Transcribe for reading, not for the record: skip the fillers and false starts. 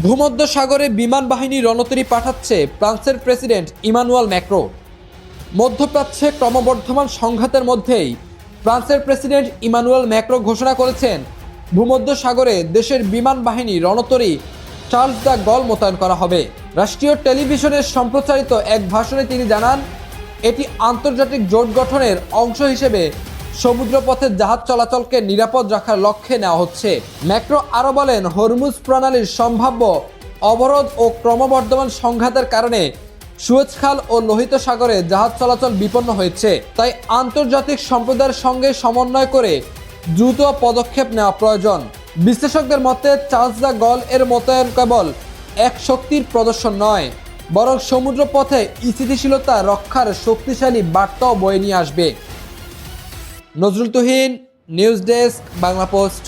ভূমধ্যসাগরে বিমান বাহিনী রণতরী পাঠাচ্ছে ফ্রান্সের প্রেসিডেন্ট ইমানুয়েল ম্যাক্রো। মধ্যপ্রাচ্যে ক্রমবর্ধমান সংঘাতের মধ্যেই ফ্রান্সের প্রেসিডেন্ট ইমানুয়েল ম্যাক্রো ঘোষণা করেছেন ভূমধ্যসাগরে দেশের বিমান বাহিনী রণতরী চার্লস দ্য গল মোতায়েন করা হবে। রাষ্ট্রীয় টেলিভিশনের সম্প্রচারিত এক ভাষণে তিনি জানান, এটি আন্তর্জাতিক জোট গঠনের অংশ হিসেবে সমুদ্রপথে জাহাজ চলাচলকে নিরাপদ রাখার লক্ষ্যে নেওয়া হচ্ছে। ম্যাক্রো আরও বলেন, হরমুজ প্রণালীর সম্ভাব্য অবরোধ ও ক্রমবর্ধমান সংঘাতের কারণে সুয়েজ খাল ও লোহিত সাগরে জাহাজ চলাচল বিপন্ন হয়েছে। তাই আন্তর্জাতিক সম্প্রদায়ের সঙ্গে সমন্বয় করে দ্রুত পদক্ষেপ নেওয়া প্রয়োজন। বিশ্লেষকদের মতে চার্লস দ্য গল এর মোতায়েন কেবল এক শক্তির প্রদর্শন নয়, বরং সমুদ্রপথে স্থিতিশীলতা রক্ষার শক্তিশালী বার্তাও বয়ে নিয়ে আসবে। Nazrul Tuhin, news desk, Bangla post.